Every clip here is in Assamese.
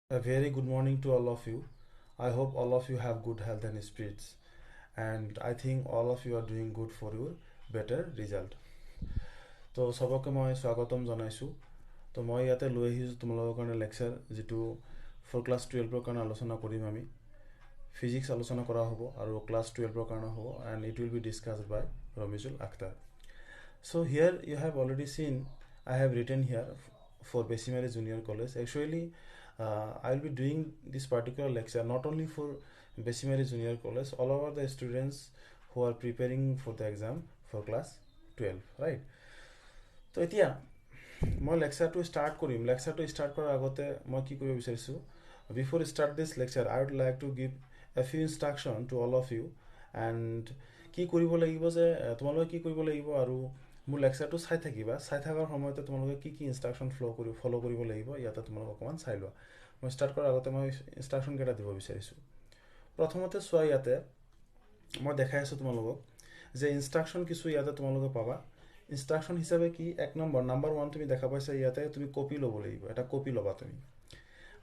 A very good morning to all of you. I hope all of you have good health and spirits, and I think all of you are doing good for your better result. তো সবকে মই স্বাগতম জনাইছোঁ। তো মই ইয়াতে লৈ আহিছোঁ তোমালোকৰ কাৰণে লেকচাৰ যিটো ফৰ ক্লাছ 12ৰ কাৰণে আলোচনা কৰিম আমি। ফিজিক্স আলোচনা কৰা হ'ব আৰু ক্লাছ 12ৰ কাৰণে হ'ব, and it will be discussed by Ramizul Akhtar. So here you have already seen I have written here for Besimari Junior College. Actually, I will be doing this particular lecture not only for Besimari Junior College, all over the students who are preparing for the exam for class 12, right? তো এতিয়া মই লেকচাৰটো ষ্টাৰ্ট কৰিম। লেকচাৰটো ষ্টাৰ্ট কৰাৰ আগতে মই কি কৰিব বিচাৰিছোঁ, before start this lecture I would like to give a few instruction to all of you. And কি কৰিব লাগিব যে তোমালোকে কি কৰিব লাগিব, আৰু মোৰ লেকচাৰটো চাই থাকিবা। চাই থকাৰ সময়তে তোমালোকে কি ইনষ্ট্ৰাকশ্যন ফ'ল' কৰিব লাগিব ইয়াতে তোমালোকে অকণমান চাই লোৱা। মই ষ্টাৰ্ট কৰাৰ আগতে মই ইনষ্ট্ৰাকশ্যনকেইটা দিব বিচাৰিছোঁ। প্ৰথমতে চোৱা, ইয়াতে মই দেখাই আছোঁ তোমালোকক যে ইনষ্ট্ৰাকশ্যন কিছু ইয়াতে তোমালোকে পাবা। ইনষ্ট্ৰাকশ্যন হিচাপে কি, এক নম্বৰ 1 তুমি দেখা পাইছা ইয়াতে, তুমি কপি ল'ব লাগিব। এটা কপি ল'বা তুমি,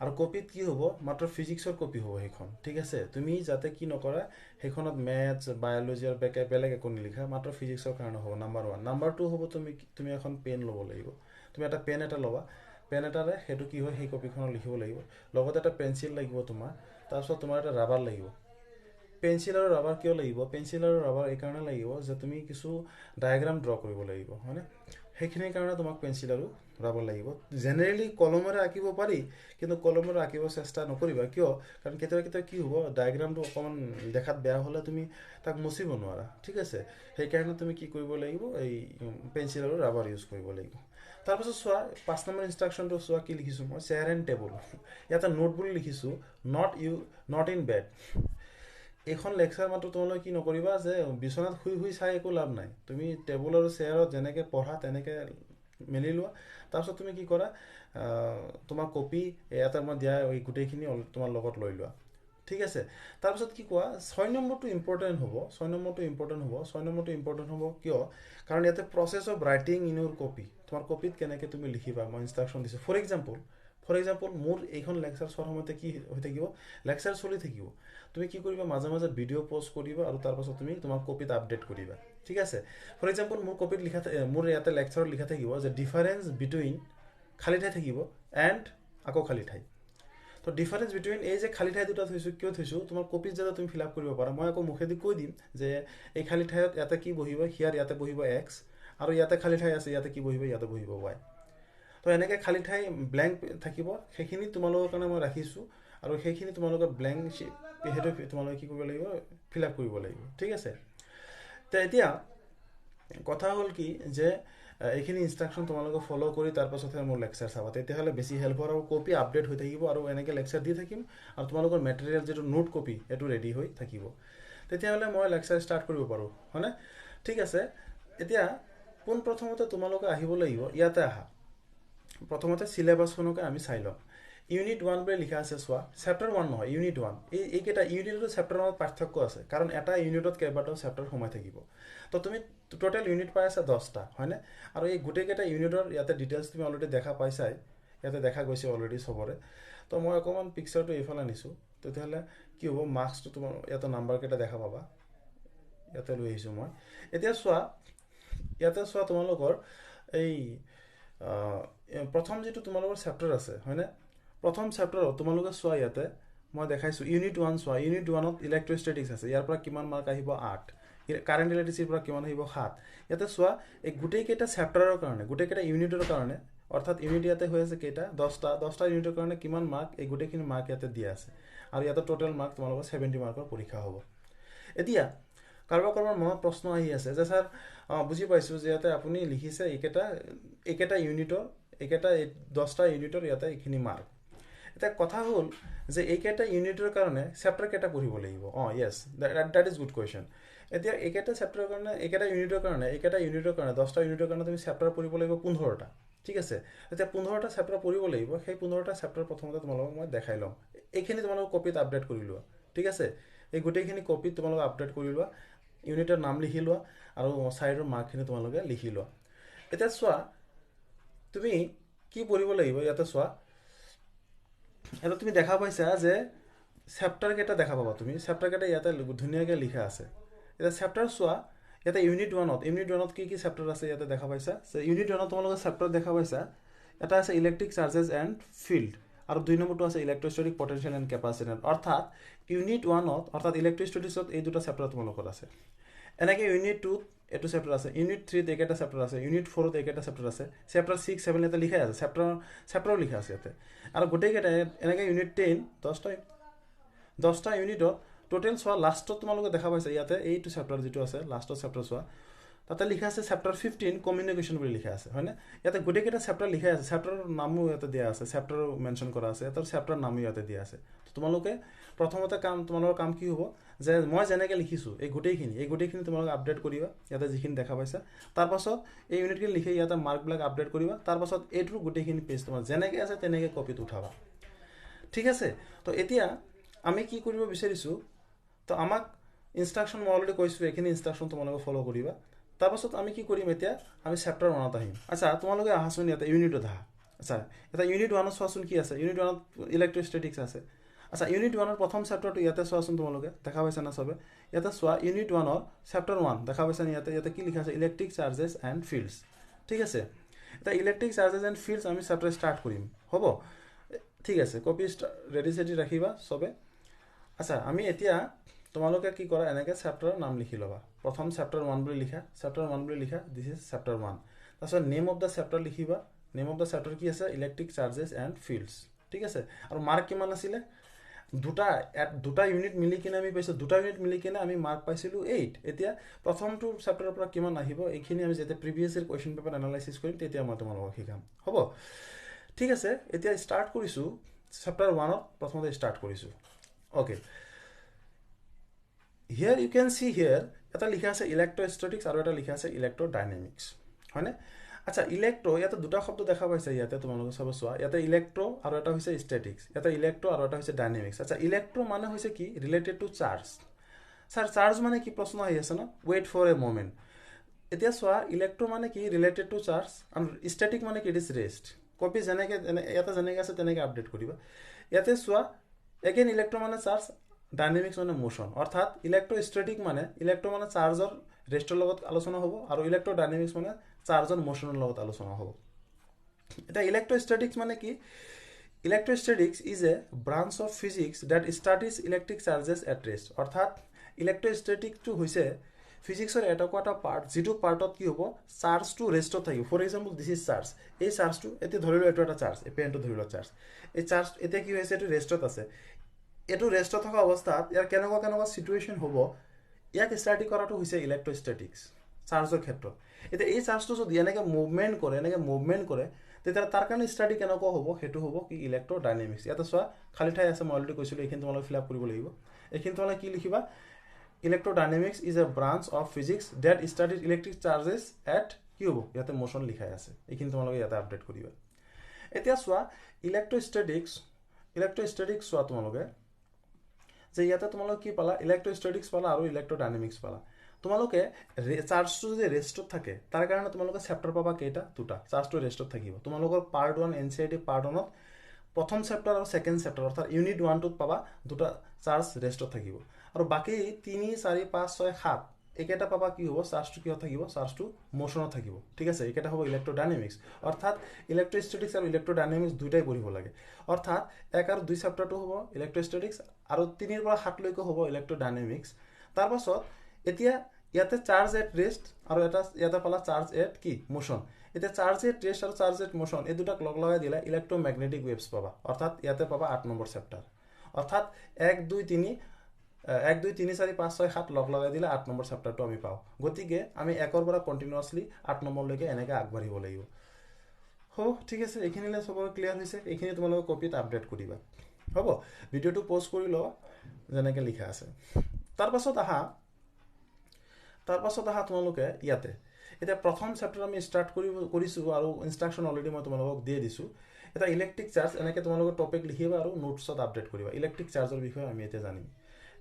আৰু কপিত কি হ'ব, মাত্ৰ ফিজিক্সৰ কপি হ'ব সেইখন, ঠিক আছে? তুমি যাতে কি নকৰা, সেইখনত মেথছ বায়'লজি আৰু বেলেগ একো নিলিখা, মাত্ৰ ফিজিক্সৰ কাৰণে হ'ব নম্বৰ 1। নম্বৰ 2 হ'ব তুমি এখন পেন ল'ব লাগিব। তুমি এটা পেন এটা ল'বা, পেন এটাৰে সেইটো কি হয় সেই কপিখনত লিখিব লাগিব। লগতে এটা পেঞ্চিল লাগিব তোমাৰ, তাৰপিছত তোমাৰ এটা ৰাবাৰ লাগিব। পেঞ্চিল আৰু ৰাবাৰ কিয় লাগিব? পেঞ্চিল আৰু ৰাবাৰ এইকাৰণে লাগিব যে তুমি কিছু ডায়েগ্ৰাম ড্ৰ কৰিব লাগিব, হয়নে? সেইখিনিৰ কাৰণে তোমাক পেঞ্চিল আৰু ৰাবাৰ লাগিব। জেনেৰেলি কলমেৰে আঁকিব পাৰি, কিন্তু কলমেৰে আঁকিব চেষ্টা নকৰিবা। কিয়? কাৰণ কেতিয়াবা কি হ'ব, ডায়েগ্ৰামটো অকণমান দেখাত বেয়া হ'লে তুমি তাক মুচিব নোৱাৰা, ঠিক আছে? সেইকাৰণে তুমি কি কৰিব লাগিব, এই পেঞ্চিল আৰু ৰাবাৰ ইউজ কৰিব লাগিব। তাৰপিছত চোৱা, 5 নম্বৰ ইনষ্ট্ৰাকশ্যনটো চোৱা, কি লিখিছোঁ মই, চেয়াৰ এণ্ড টেবুল। ইয়াতে নোট বুলি লিখিছোঁ, নট ইন বেড। এইখন লেকচাৰ মাত্ৰ তোমালোকে কি নকৰিবা যে বিচনাত শুই চাই একো লাভ নাই। তুমি টেবুল আৰু চেয়াৰত যেনেকৈ পঢ়া তেনেকৈ মেলি লোৱা। তাৰপিছত তুমি কি কৰা, তোমাৰ কপি ইয়াতে মই দিয়া এই গোটেইখিনি তোমাৰ লগত লৈ লোৱা, ঠিক আছে? তাৰপিছত কি কোৱা, 6 নম্বৰটো ইম্পৰ্টেণ্ট হ'ব। 6 নম্বৰটো ইম্পৰ্টেণ্ট হ'ব কিয়? কাৰণ ইয়াতে process of writing in Euro copy, তোমাৰ কপিত কেনেকৈ তুমি লিখিবা মই ইনষ্ট্ৰাকশ্যন দিছোঁ। ফৰ এক্সাম্পল মোৰ এইখন লেকচাৰ চোৱাৰ সময়তে কি হৈ থাকিব, লেকচাৰ চলি থাকিব। তুমি কি কৰিবা, মাজে মাজে ভিডিঅ' প'জ কৰিবা আৰু তাৰপাছত তুমি তোমাৰ কপিত আপডেট কৰিবা, ঠিক আছে? ফৰ এক্সাম্পল মোৰ কপিত মোৰ ইয়াতে লেকচাৰত লিখা থাকিব যে ডিফাৰেঞ্চ বিটুইন, খালী ঠাই থাকিব, এণ্ড আকৌ খালী ঠাই। তো ডিফাৰেঞ্চ বিটুইন এই যে খালী ঠাই দুটা থৈছোঁ, কিয় থৈছোঁ, তোমাৰ কপিত যাতে তুমি ফিল আপ কৰিব পাৰা। মই আকৌ মুখেদি কৈ দিম যে এই খালী ঠাইত ইয়াতে কি বহিব, ইয়াতে বহিব এক্স, আৰু ইয়াতে খালী ঠাই আছে, ইয়াতে কি বহিব, ইয়াতে বহিব ৱাই। তো এনেকৈ খালী ঠাই ব্লেংক থাকিব, সেইখিনি তোমালোকৰ কাৰণে মই ৰাখিছোঁ। আৰু সেইখিনি তোমালোকে ব্লেংক সেইটো তোমালোকে কি কৰিব লাগিব, ফিল আপ কৰিব লাগিব, ঠিক আছে? তো এতিয়া কথা হ'ল কি যে এইখিনি ইনষ্ট্ৰাকশ্যন তোমালোকে ফ'ল' কৰি তাৰপাছতহে মোৰ লেকচাৰ চাবা, তেতিয়াহ'লে বেছি হেল্প হ'ব আৰু কপি আপডেট হৈ থাকিব, আৰু এনেকৈ লেকচাৰ দি থাকিম, আৰু তোমালোকৰ মেটেৰিয়েল যিটো নোট কপি সেইটো ৰেডি হৈ থাকিব। তেতিয়াহ'লে মই লেকচাৰ ষ্টাৰ্ট কৰিব পাৰোঁ, হয়নে? ঠিক আছে। এতিয়া পোনপ্ৰথমতে তোমালোকে আহিব লাগিব, ইয়াতে আহা। প্ৰথমতে চিলেবাছখনকে আমি চাই ল'ম। ইউনিট 1 বুলি লিখা আছে, চোৱা, চেপ্টাৰ 1 নহয়, ইউনিট 1। এইকেইটা ইউনিট আৰু চেপ্টাৰৰ মাজত পাৰ্থক্য আছে, কাৰণ এটা ইউনিটত কেইবাটাও চেপ্টাৰ সোমাই থাকিব। তো তুমি টোটেল ইউনিট পাই আছা 10টা, হয়নে? আৰু এই গোটেইকেইটা ইউনিটৰ ইয়াতে ডিটেইলছ তুমি অলৰেডি দেখা পাইছাই, ইয়াতে দেখা গৈছে অলৰেডি চবৰে। তো মই অকণমান পিকচাৰটো এইফালে আনিছোঁ, তেতিয়াহ'লে কি হ'ব, মাৰ্কছটো তোমাৰ ইয়াতে নাম্বাৰকেইটা দেখা পাবা। ইয়াতে লৈ আহিছোঁ মই। এতিয়া চোৱা, ইয়াতে চোৱা তোমালোকৰ এই প্ৰথম যিটো তোমালোকৰ চেপ্টাৰ আছে, হয়নে? প্ৰথম চেপ্টাৰত তোমালোকে চোৱা, ইয়াতে মই দেখাইছোঁ ইউনিট 1 চোৱা। ইউনিট 1ত ইলেক্ট্ৰষ্টেটিক্স আছে, ইয়াৰ পৰা কিমান মাৰ্ক আহিব, 8। কাৰেণ্ট ইলেক্ট্ৰিচিটিৰ পৰা কিমান আহিব, 7। ইয়াতে চোৱা, এই গোটেইকেইটা চেপ্টাৰৰ কাৰণে, গোটেইকেইটা ইউনিটৰ কাৰণে, অৰ্থাৎ ইউনিট ইয়াতে হৈ আছে কেইটা, 10টা ইউনিটৰ কাৰণে কিমান মাৰ্ক, এই গোটেইখিনি মাৰ্ক ইয়াতে দিয়া আছে। আৰু ইয়াতে টোটেল মাৰ্ক তোমালোকৰ 70 মাৰ্কৰ পৰীক্ষা হ'ব। এতিয়া কাৰোবাৰ মনত প্ৰশ্ন আহি আছে যে ছাৰ, বুজি পাইছোঁ যে ইয়াতে আপুনি লিখিছে এইকেইটা ইউনিটৰ, 10টা ইউনিটৰ ইয়াতে এইখিনি মাৰ্ক। এতিয়া কথা হ'ল যে এইকেইটা ইউনিটৰ কাৰণে চেপ্টাৰ কেইটা পঢ়িব লাগিব? য়েছ, ডেট ইজ গুড কুৱেশ্যন। এতিয়া এইকেইটা চেপ্টাৰৰ কাৰণে, এইকেইটা ইউনিটৰ কাৰণে 10টা ইউনিটৰ কাৰণে তুমি চেপ্টাৰ পঢ়িব লাগিব 15টা, ঠিক আছে? এতিয়া 15টা চেপ্টাৰ পঢ়িব লাগিব। সেই 15টা চেপ্টাৰ প্ৰথমতে তোমালোকক মই দেখাই ল'ম। এইখিনি তোমালোকক কপিত আপডেট কৰি লোৱা, ঠিক আছে? এই গোটেইখিনি কপিত তোমালোকে আপডেট কৰি লোৱা, ইউনিটৰ নাম লিখি লোৱা, আৰু ছাইডৰ মাৰ্কখিনি তোমালোকে লিখি লোৱা। এতিয়া চোৱা, তুমি কি পঢ়িব লাগিব, ইয়াতে চোৱা, এটা তুমি দেখা পাইছা যে চেপ্টাৰ কেইটা দেখা পাবা তুমি চেপ্টাৰ কেইটা ইয়াতে ধুনীয়াকৈ লিখা আছে এটা চেপ্টাৰ চোৱা ইয়াতে ইউনিট 1ত কি কি চেপ্টাৰ আছে ইয়াতে দেখা পাইছা যে ইউনিট 1ত তোমালোকে চেপ্টাৰ দেখা পাইছা এটা আছে ইলেক্ট্ৰিক চাৰ্জেছ এণ্ড ফিল্ড আৰু 2 নম্বৰটো আছে ইলেক্ট্ৰোষ্টেটিক পটেনশিয়েল এণ্ড কেপাচিটেন্স অৰ্থাৎ ইউনিট 1ত অৰ্থাৎ ইলেক্ট্ৰোষ্টেটিক্সত এই দুটা চেপ্টাৰ তোমালোকৰ আছে এনেকৈ ইউনিট 2ত এইটো চেপ্টাৰ আছে ইউনিট 3ত একেটা চেপ্টাৰ আছে ইউনিট 4ত একেটা চেপ্টাৰ আছে চেপ্টাৰ 6 7 ইয়াতে লিখা আছে চেপ্টাৰো লিখা আছে ইয়াতে আৰু গোটেইকেইটা এনেকৈ ইউনিট 10 10টা ইউনিটত টোটেল চোৱা লাষ্টত তোমালোকে দেখা পাইছে ইয়াতে এইটো চেপ্টাৰ যিটো আছে লাষ্টৰ চেপ্টাৰ চোৱা তাতে লিখা আছে চেপ্টাৰ 15 কমিউনিকেশ্যন বুলি লিখা আছে হয়নে ইয়াতে গোটেইকেইটা চেপ্টাৰ লিখা আছে চেপ্টাৰৰ নামো ইয়াতে দিয়া আছে চেপ্টাৰো মেনশ্যন কৰা আছে ইয়াতে চেপ্টাৰ নামো ইয়াতে দিয়া আছে তোমালোকে প্ৰথমতে তোমালোকৰ কাম কি হ'ব যে মই যেনেকৈ লিখিছোঁ এই গোটেইখিনি তোমালোকে আপডেট কৰিবা ইয়াতে যিখিনি দেখা পাইছা তাৰপাছত এই ইউনিটখিনি লিখি ইয়াতে মাৰ্কবিলাক আপডেট কৰিবা তাৰপাছত এইটোৰ গোটেইখিনি পেজ তোমাৰ যেনেকৈ আছে তেনেকৈ কপিত উঠাবা ঠিক আছে তো এতিয়া আমি কি কৰিব বিচাৰিছোঁ তো আমাক ইনষ্ট্ৰাকশ্যন মই অলৰেডি কৈছোঁ এইখিনি ইনষ্ট্ৰাকশ্যন তোমালোকে ফ'ল' কৰিবা তাৰপাছত আমি কি কৰিম এতিয়া আমি চেপ্টাৰ 1ত আহিম আচ্ছা তোমালোকে আহাচোন ইয়াতে ইউনিটত আহা আচ্ছা এটা ইউনিট 1ত চোৱাচোন কি আছে ইউনিট 1ত ইলেক্ট্ৰোষ্টেটিক্স আছে আচ্ছা ইউনিট 1ৰ প্ৰথম চেপ্টাৰটো ইয়াতে চোৱাচোন তোমালোকে দেখা পাইছা না চবে ইয়াতে চোৱা ইউনিট 1ৰ চেপ্টাৰ 1 দেখা পাইছা ইয়াতে কি লিখা আছে ইলেক্ট্ৰিক চাৰ্জেছ এণ্ড ফিল্ডছ ঠিক আছে এটা ইলেক্ট্ৰিক চাৰ্জেছ এণ্ড ফিল্ডছ আমি চেপ্টাৰ ষ্টাৰ্ট কৰিম হ'ব ঠিক আছে কপি ৰেডি চেডি ৰাখিবা চবে আচ্ছা আমি এতিয়া তোমালোকে কি কৰা এনেকৈ চেপ্টাৰৰ নাম লিখি ল'বা প্ৰথম চেপ্টাৰ 1 বুলি লিখা দিছ ইজ চেপ্টাৰ 1 তাৰপিছত নেম অফ দ্য চেপ্টাৰ লিখিবা নেম অফ দ্য চেপ্টাৰ কি আছে ইলেক্ট্ৰিক চাৰ্জেছ এণ্ড ফিল্ডছ ঠিক আছে আৰু মাৰ্ক কিমান আছিলে দুটা ইউনিট মিলি কিনে আমি পাইছোঁ দুটা ইউনিট মিলি কিনে আমি মাৰ্ক পাইছিলোঁ 8 এতিয়া প্ৰথমটো চেপ্টাৰৰ পৰা কিমান আহিব এইখিনি আমি যেতিয়া previous year question paper analysis কৰিম তেতিয়া মই তোমালোকক শিকাম হ'ব ঠিক আছে এতিয়া ষ্টাৰ্ট কৰিছোঁ চেপ্টাৰ 1ত প্ৰথমতে ষ্টাৰ্ট কৰিছোঁ okay hear you can C হিয়াৰ এটা লিখা আছে ইলেক্ট্ৰোষ্টেটিক্স আৰু এটা লিখা আছে ইলেক্ট্ৰোডাইনামিক্স হয়নে আচ্ছা ইলেক্ট্ৰো ইয়াতে দুটা শব্দ দেখা পাইছে ইয়াতে তোমালোকে চব চোৱা ইয়াতে ইলেক্ট্ৰো আৰু এটা হৈছে ষ্টেটিক্স ইয়াতে ইলেক্ট্ৰো আৰু এটা হৈছে ডাইনামিক্স আচ্ছা ইলেক্ট্ৰো মানে হৈছে কি ৰিলেটেড টু চাৰ্জ চাৰ্জ মানে কি প্ৰশ্ন আহি আছে ন ৱেইট ফৰ এ মোমেণ্ট এতিয়া চোৱা ইলেক্ট্ৰো মানে কি ৰিলেটেড টু চাৰ্জ আৰু ষ্টেটিক মানে কি ইট ইজ ৰেষ্ট কপি যেনেকৈ ইয়াতে যেনেকৈ আছে তেনেকৈ আপডেট কৰিবা ইয়াতে চোৱা এগেইন ইলেক্ট্ৰো মানে চাৰ্জ ডাইনামিক্স মানে মোশ্যন অৰ্থাৎ ইলেক্ট্ৰোষ্টেটিক মানে চাৰ্জৰ ৰেষ্টৰ লগত আলোচনা হ'ব আৰু ইলেক্ট্ৰোডাইনামিক্স মানে চাৰ্জৰ মোশ্যনৰ লগত আলোচনা হ'ব এতিয়া ইলেক্ট্ৰোষ্টেটিক্স মানে কি electrostatics is a branch of physics that studies electric charges at rest অৰ্থাৎ ইলেক্ট্ৰোষ্টেটিকটো হৈছে ফিজিক্সৰ এটা পাৰ্ট যিটো পাৰ্টত কি হ'ব চাৰ্জটো ৰেষ্টত থাকিব for example this is charge এই চাৰ্জটো এতিয়া ধৰি লোৱা এইটো এটা চাৰ্জ এই পেনটো ধৰি লোৱা চাৰ্জ এই চাৰ্জ এতিয়া কি হৈছে এইটো ৰেষ্টত আছে এইটো ৰেষ্টত থকা অৱস্থাত ইয়াৰ কেনেকুৱা চিটুৱেশ্যন হ'ব ইয়াক ষ্টাডি কৰাটো হৈছে ইলেক্ট্ৰোষ্টেটিক্স চাৰ্জৰ ক্ষেত্ৰত এতিয়া এই চাৰ্জটো যদি এনেকৈ মুভমেণ্ট কৰে তেতিয়া তাৰ কাৰণে ষ্টাডি কেনেকুৱা হ'ব সেইটো হ'ব কি ইলেক্ট্ৰোডাইনামিক্স ইয়াতে চোৱা খালী ঠাই আছে মই অলৰেডি কৈছিলোঁ এইখিনি তোমালোকে ফিল আপ কৰিব লাগিব এইখিনি তোমালোকে কি লিখিবা electrodynamics is a branch of physics that studies electric charges at কি হ'ব ইয়াতে মোশ্যন লিখাই আছে এইখিনি তোমালোকে ইয়াতে আপডেট কৰিবা এতিয়া চোৱা ইলেক্ট্ৰোষ্টেটিক্স চোৱা তোমালোকে যে ইয়াতে তোমালোকে কি পালা ইলেক্ট্ৰোষ্টেটিক্স পালা আৰু ইলেক্ট্ৰোডাইনামিক্স পালা তোমালোকে চাৰ্জটো যদি ৰেষ্টত থাকে তাৰ কাৰণে তোমালোকে চেপ্টাৰ পাবা কেইটা দুটা চাৰ্জটো ৰেষ্টত থাকিব তোমালোকৰ পাৰ্ট 1 NCERT পাৰ্ট 1ত প্ৰথম চেপ্টাৰ আৰু ছেকেণ্ড চেপ্টাৰ অৰ্থাৎ ইউনিট 1টোত পাবা দুটা চাৰ্জ ৰেষ্টত থাকিব আৰু বাকী 3 4 5 6 7 একেটা পাবা কি হ'ব চাৰ্জটো কিহত থাকিব চাৰ্জটো মোশ্যনত থাকিব ঠিক আছে একেটা হ'ব ইলেক্ট্ৰোডাইনামিক্স অৰ্থাৎ ইলেক্ট্ৰোষ্টেটিক্স আৰু ইলেক্ট্ৰোডাইনামিক্স দুইটাই পঢ়িব লাগে অৰ্থাৎ 1 আৰু 2 চেপ্টাৰটো হ'ব ইলেক্ট্ৰোষ্টেটিক্স আৰু 3 পৰা 7 লৈকে হ'ব ইলেক্ট্ৰোডাইনামিক্স তাৰপাছত এতিয়া ইয়াতে চাৰ্জ এট ৰেষ্ট আৰু এটা ইয়াতে পালা চাৰ্জ এট কি মোশ্যন এতিয়া চাৰ্জ এট ৰেষ্ট আৰু চাৰ্জ এট মোশ্যন এই দুটাক লগাই দিলে ইলেক্ট্ৰোমেগনেটিক ৱেভছ পাবা অৰ্থাৎ ইয়াতে পাবা 8 নম্বৰ চেপ্টাৰ অৰ্থাৎ 1 2 3 4 5 6 7 লগাই দিলে 8 নম্বৰ চেপ্টাৰটো আমি পাওঁ গতিকে আমি 1ৰ পৰা কণ্টিনিউৱাছলি 8 নম্বৰলৈকে এনেকৈ আগবাঢ়িব লাগিব ঠিক আছে এইখিনিলে সবৰে ক্লিয়াৰ হৈছে এইখিনি তোমালোকে কপিত আপডেট কৰিবা হ'ব ভিডিঅ'টো পজ কৰি লওঁ যেনেকৈ লিখা আছে তাৰপাছত আহা তোমালোকে ইয়াতে এতিয়া প্ৰথম চেপ্টাৰ আমি ষ্টাৰ্ট কৰিছোঁ আৰু ইনষ্ট্ৰাকশ্যন অলৰেডি মই তোমালোকক দিয়ে দিছোঁ এটা ইলেক্ট্ৰিক চাৰ্জ এনেকৈ তোমালোকৰ টপিক লিখিবা আৰু নোটছত আপডেট কৰিবা ইলেক্ট্ৰিক চাৰ্জৰ বিষয়ে আমি এতিয়া জানিম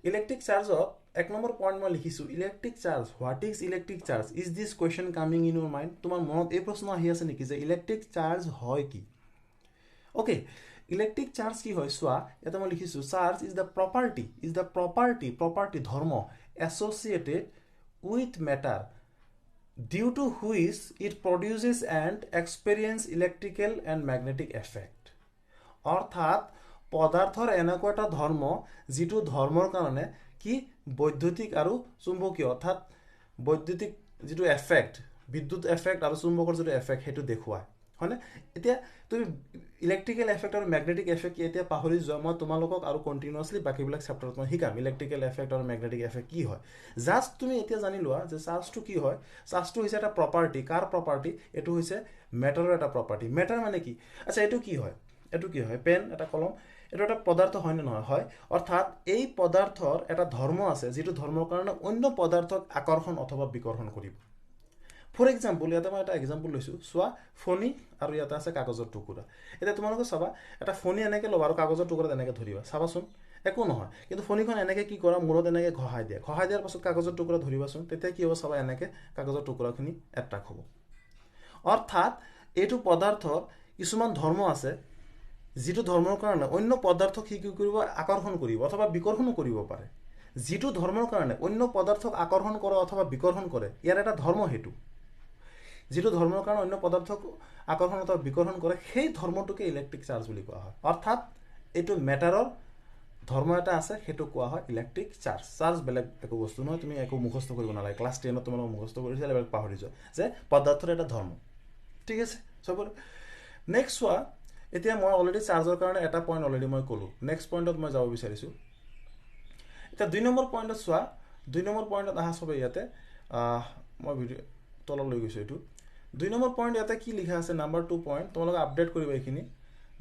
ইলেক্ট্ৰিক চাৰ্জত 1 নম্বৰ পইণ্ট মই লিখিছোঁ electric charge what is electric charge is this question coming in Euro mind তোমাৰ মনত এই প্ৰশ্ন আহি আছে নেকি যে ইলেক্ট্ৰিক চাৰ্জ হয় কি অ'কে ইলেক্ট্ৰিক চাৰ্জ কি হয় চোৱা এটা মই লিখিছো চাৰ্জ ইজ দ্য প্ৰপাৰ্টি ধৰ্ম associated with matter due to which it produces and experience electrical and magnetic effect অৰ্থাৎ পদাৰ্থৰ এনেকুৱা এটা ধৰ্ম যিটো ধৰ্মৰ কাৰণে কি বৈদ্যুতিক আৰু চুম্বকীয় অৰ্থাৎ বৈদ্যুতিক যিটো এফেক্ট বিদ্যুৎ এফেক্ট আৰু চুম্বকৰ যিটো এফেক্ট সেইটো দেখুৱায় হয়নে এতিয়া তুমি ইলেক্ট্ৰিকেল এফেক্ট আৰু ম্যাগনেটিক এফেক্ট এতিয়া পাহৰি যোৱা মই তোমালোকক আৰু কন্টিনিউয়াসলি বাকিবিলাক চেপ্টাৰত মই শিকাম ইলেক্ট্ৰিকেল এফেক্ট আৰু ম্যাগনেটিক এফেক্ট কি হয় জাস্ট তুমি এতিয়া জানি লোৱা যে চাৰ্জটো কি হয় চাৰ্জটো হৈছে এটা প্ৰপাৰ্টি কাৰ প্ৰপাৰ্টি এটো হৈছে মেটাৰৰ এটা প্ৰপাৰ্টি মেটাৰ মানে কি আচ্ছা এটো কি হয় পেন এটা কলম এটো এটা পদাৰ্থ হয় না নহয় হয় অৰ্থাৎ এই পদাৰ্থৰ এটা ধৰ্ম আছে যেটো ধৰ্মৰ কাৰণে অন্য পদাৰ্থক আকৰ্ষণ অথবা বিকৰ্ষণ কৰিব ফৰ এক্সাম্পল ইয়াতে মই এটা এক্সাম্পল লৈছো সোৱা ফনি আৰু ইয়াতে আছে কাগজৰ টুকুৰা এটা তোমালোকে চাবা এটা ফনি এনেকে লবা আৰু কাগজৰ টুকুৰা এনেকে ধৰিবা চাবাচোন একো নহয় কিন্তু ফনিখন এনেকে কি কৰা মূৰত এনেকে ঘহাই দিয়াৰ পাছত কাগজৰ টুকুৰা ধৰিবাচোন তেতিয়া কি হ'ব চাবা এনেকে কাগজৰ টুকুৰাখিনি এট্ৰাক্ট হ'ব অৰ্থাৎ এটো পদাৰ্থৰ কিছুমান ধৰ্ম আছে যেটো ধৰ্মৰ কাৰণে অন্য পদাৰ্থক কি কৰিব আকৰ্ষণ কৰিব অথবা বিকৰ্ষণ কৰিব পাৰে যেটো ধৰ্মৰ কাৰণে অন্য পদাৰ্থক আকৰ্ষণ কৰে অথবা বিকৰ্ষণ কৰে ইয়াৰ এটা ধৰ্ম হেতু যেটো ধৰ্মৰ কাৰণে অন্য পদাৰ্থক আকৰ্ষণ অথবা বিকৰ্ষণ কৰে সেই ধৰ্মটোকে ইলেক্ট্ৰিক চাৰ্জ বুলি কোৱা হয় অৰ্থাৎ এটো মেটাৰৰ ধৰ্ম এটা আছে হেতু কোৱা হয় ইলেক্ট্ৰিক চাৰ্জ বেলেগ একো বস্তু নহয় তুমি একো মুখস্থ কৰিব নালাগে ক্লাছ 10 ত তোমালোক মুখস্থ কৰিছা লেভেল পাহৰি যোৱা যে পদাৰ্থৰ এটা ধৰ্ম ঠিক আছে সবৰ নেক্সট ওয়া এতিয়া মই অলৰেডি চাৰ্জৰ কাৰণে এটা পইণ্ট অলৰেডি মই ক'লো নেক্সট পইণ্টত মই যাব বিচাৰিছো এটা 2 নম্বৰ পইণ্টত চোৱা 2 নম্বৰ পইণ্টত আহা সবে ইয়াতে মই ভিডিও তল লৈ গৈছো এটো 2 নম্বৰ পইণ্ট ইয়াতে কি লিখা আছে নাম্বাৰ 2 পইণ্ট তোমালোক আপডেট কৰিবা এখিনি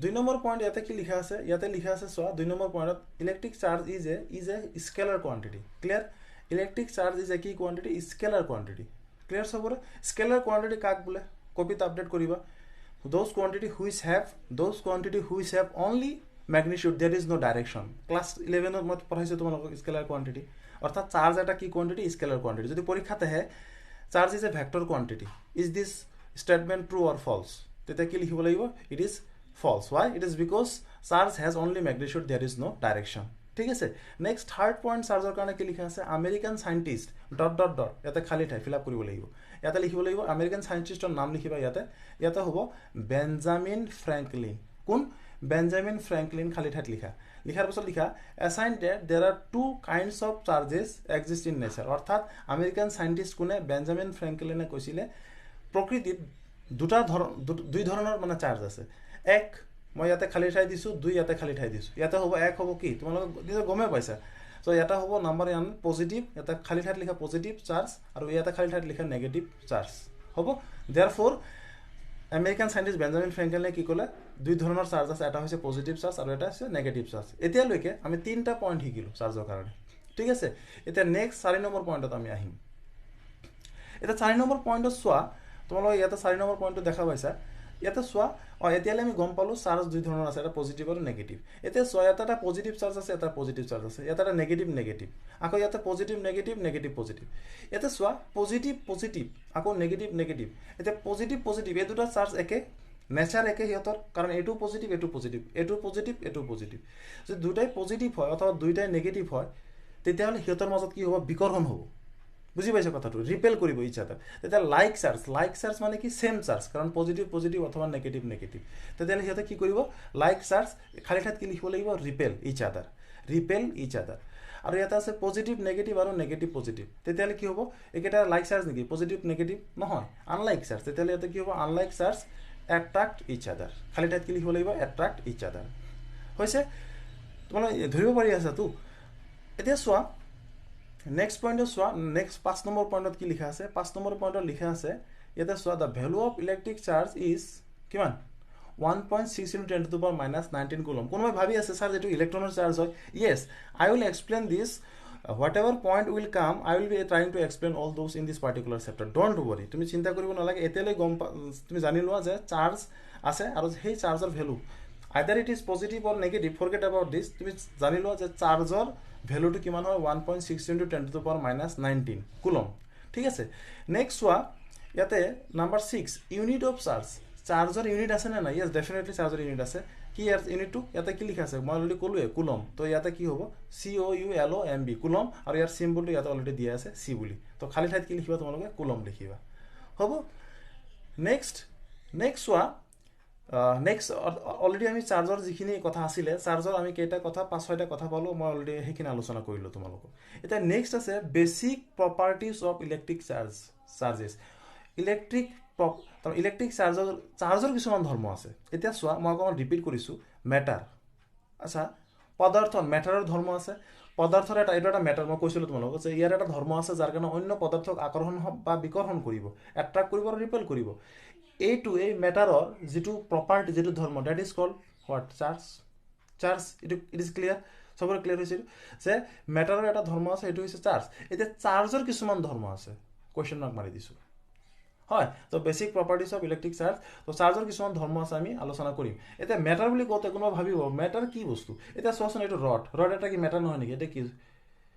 2 নম্বৰ পইণ্ট ইয়াতে কি লিখা আছে ইয়াতে লিখা আছে চোৱা 2 নম্বৰ পইণ্টত electric charge is A scalar quantity clear electric charge is এ কি কোৱান্টিটি স্কেলাৰ কোৱান্টিটি ক্লিয়াৰ সবৰে স্কেলাৰ কোৱান্টিটি কাক বোলে কপিত আপডেট কৰিবা those quantity which have only magnitude there is no direction class 11 ত মই পঢ়াইছো তোমালোকক স্কেলাৰ কোৱান্টিটি অৰ্থাৎ চাৰ্জ এটা কি কোৱান্টিটি স্কেলাৰ কোৱান্টিটি যদি পৰীক্ষাতে হে charge is a vector quantity is this statement true or false তেতিয়া কি লিখিব লাগিব it is false why it is because charge has only magnitude there is no direction ঠিক আছে নেক্সট থাৰ্ড পইণ্ট চাৰ্জৰ কাৰণে কি লিখা আছে আমেৰিকান সাইন্টিস্ট ... ইয়াতে খালি ঠাই ফিল আপ কৰিব লাগিব ইয়াতে লিখিব লাগিব আমেৰিকান সাইন্টিস্টৰ নাম লিখিবা ইয়াতে হ'ব বেঞ্জামিন ফ্ৰেঙ্কলিন কোন বেঞ্জামিন ফ্ৰেঙ্কলিন খালি ঠাইত লিখাৰ পিছত লিখা assign that there are two kinds of charges exist in nature অৰ্থাৎ আমেৰিকান সাইন্টিস্ট কোনে বেঞ্জামিন ফ্ৰেঙ্কলিনে কৈছিলে প্ৰকৃতিত দুই ধৰণৰ মানে চাৰ্জ আছে এক মই ইয়াতে খালি ঠাই দিছো দুই ইয়াতে খালি ঠাই দিছো ইয়াতে হ'ব এক হ'ব কি তোমালোক দিছে গমে পাইছা সো ইয়াতে হ'ব নাম্বাৰ 1 পজিটিভ ইয়াতে খালি ঠাইত লিখা পজিটিভ চাৰ্জ আৰু ইয়াতে খালি ঠাইত লিখা নেগেটিভ চাৰ্জ হ'ব देयरफॉर আমেৰিকান সাইন্টিস্ট বেঞ্জামিন ফ্ৰেঙ্কলিনে কি ক'লে দুই ধৰণৰ চাৰ্জ আছে এটা হৈছে পজিটিভ চাৰ্জ আৰু এটা হৈছে নেগেটিভ চাৰ্জ এতিয়া লৈকে আমি তিনটা পইণ্ট শিকিলো চাৰ্জৰ কাৰণে ঠিক আছে এতিয়া নেক্সট 4 নম্বৰ পইণ্টত আমি আহিম এটা 4 নম্বৰ পইণ্টত চোৱা তোমালোক ইয়াতে 4 নম্বৰ পইণ্টটো দেখা পাইছা ইয়াতে চোৱা এতিয়ালে আমি গম পালো চাৰ্জ দুই ধৰণৰ আছে এটা পজিটিভ আৰু নেগেটিভ এতিয়া চোৱা এটা পজিটিভ চাৰ্জ আছে এটা পজিটিভ চাৰ্জ আছে এটা নেগেটিভ আকৌ ইয়াতে পজিটিভ নেগেটিভ পজিটিভ এটা চোৱা পজিটিভ আকৌ নেগেটিভ এটা পজিটিভ এই দুটা চাৰ্জ একে নেচাৰ একে হিয়তৰ কাৰণ এটো পজিটিভ যদি দুটাই পজিটিভ হয় অথবা দুটাই নেগেটিভ হয় তেতিয়াহলে হিয়তৰ মাজত কি হ'ব বিকৰ্ষণ হ'ব বুজি পাইছা কথাটো ৰিপেল কৰিব ইচ্ছা তেতিয়া লাইক চাৰ্জ মানে কি সেম চাৰ্জ কাৰণ পজিটিভ অথবা নেগেটিভ তেতিয়ালে হিয়তে কি কৰিব লাইক চাৰ্জ খালি ঠাইত কি লিখিব লাগিব ৰিপেল ইচ আদাৰ আৰু ইয়াতে আছে পজিটিভ নেগেটিভ আৰু নেগেটিভ পজিটিভ তেতিয়ালে কি হ'ব একেটা লাইক চাৰ্জ নেকি পজিটিভ নেগেটিভ নহয় আনলাইক চাৰ্জ তেতিয়ালে ইয়াতে কি হ'ব unlike charge attract each other খালি ঠাইত কি লিখিব লাগিব attract each other হৈছে তোমালোক ধৰিব পাৰি আছা তো এতিয়া চোৱা নেক্সট পইণ্টত চোৱা নেক্সট 5 নম্বৰ পইণ্টত কি লিখা আছে 5 নম্বৰ পইণ্টত লিখা আছে ইয়াতে চোৱা দা value of electric charge is কিমান 1.6 into 10 to the power minus 19 coulomb কোনবাই ভাবি আছে স্যার যেটো ইলেক্ট্ৰনৰ চাৰ্জ হয় yes I will explain this whatever point will come I will be trying to explain all those in this particular chapter don't worry তুমি চিন্তা কৰিব নালাগে এতেলৈ গম তুমি জানি লোৱা যে চাৰ্জ আছে আৰু সেই চাৰ্জৰ value either it is positive or negative forget about this তুমি জানি লোৱা যে চাৰ্জৰ ভ্যালুটো কিমান হয় 1.6 into 10 to the power minus 19 coulomb ঠিক আছে নেক্সট ওয়া ইয়াতে নাম্বার 6 ইউনিট অফ চাৰ্জ চাৰ্জৰ ইউনিট আছে না yes definitely চাৰ্জৰ ইউনিট আছে কি ইউনিট 2 ইয়াতে কি লিখা আছে মই অলৰেডি ক'লোৱে কুলম তো ইয়াতে কি হ'ব COULOMB কুলম আৰু ইয়াৰ চিম্বলটো ইয়াতে অলৰেডি দিয়া আছে C বুলি তো খালি ঠাইত কি লিখিবা তোমালোকে কুলম লিখিবা হ'ব নেক্সট চোৱা নেক্সট অলৰেডি আমি চাৰ্জৰ যিখিনি কথা আছিলে চাৰ্জৰ আমি কেইটা কথা 5-6টা কথা পালো মই অলৰেডি সেইখিনি আলোচনা কৰিলো তোমালোকক এটা নেক্সট আছে basic properties of electric charges electric চাৰ্জৰ কিছুমান ধৰ্ম আছে এতিয়া চোৱা মই অকণমান ৰিপিট কৰিছোঁ মেটাৰ আচ্ছা পদাৰ্থ মেটাৰৰ ধৰ্ম আছে পদাৰ্থৰ এটা মেটাৰ মই কৈছিলোঁ তোমালোকক যে ইয়াৰ এটা ধৰ্ম আছে যাৰ কাৰণে অন্য পদাৰ্থক আকৰ্ষণ বা বিকৰ্ষণ কৰিব এট্ৰাক্ট কৰিব আৰু ৰিপেল কৰিব এই মেটাৰৰ যিটো প্ৰপাৰ্টি যিটো ধৰ্ম that is called what charge it is clear সবৰে ক্লিয়াৰ হৈছে যে মেটাৰৰ এটা ধৰ্ম আছে এইটো হৈছে চাৰ্জ এতিয়া চাৰ্জৰ কিছুমান ধৰ্ম আছে কুৱেশ্যন মাৰ্ক মাৰি দিছোঁ হয় তো basic properties of electric charge তো চাৰ্জৰ কিছুমান ধৰ্ম আছে আমি আলোচনা কৰিম এতিয়া মেটাৰ বুলি কওঁতে কোনোবা ভাবিব মেটাৰ কি বস্তু এতিয়া চোৱাচোন এইটো ৰড এটা কি মেটাৰ নহয় নেকি এটা কি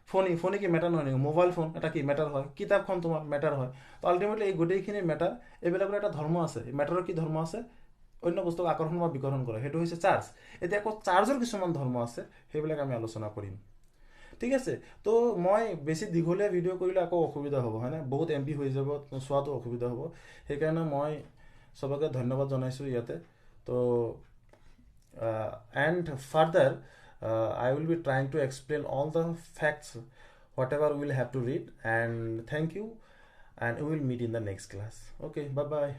ফোনে কি মেটাৰ নহয় নেকি মোবাইল ফোন এটা কি মেটাৰ হয় কিতাপখন তোমাৰ মেটাৰ হয় তো আল্টিমেটলি এই গোটেইখিনি মেটাৰ এইবিলাকৰ এটা ধৰ্ম আছে মেটাৰৰ কি ধৰ্ম আছে অন্য বস্তুক আকৰ্ষণ বা বিকৰ্ষণ কৰে সেইটো হৈছে চাৰ্জ এতিয়া আকৌ চাৰ্জৰ কিছুমান ধৰ্ম আছে সেইবিলাক আমি আলোচনা কৰিম ঠিক আছে তো মই বেছি দীঘলীয়া ভিডিঅ' কৰিলে আকৌ অসুবিধা হ'ব হয়নে বহুত MB হৈ যাব চোৱাটো অসুবিধা হ'ব সেইকাৰণে মই সবকে ধন্যবাদ জনাইছোঁ ইয়াতে তো and further I will be trying to explain all the facts whatever we will have to read and thank you and we will meet in the next class okay bye bye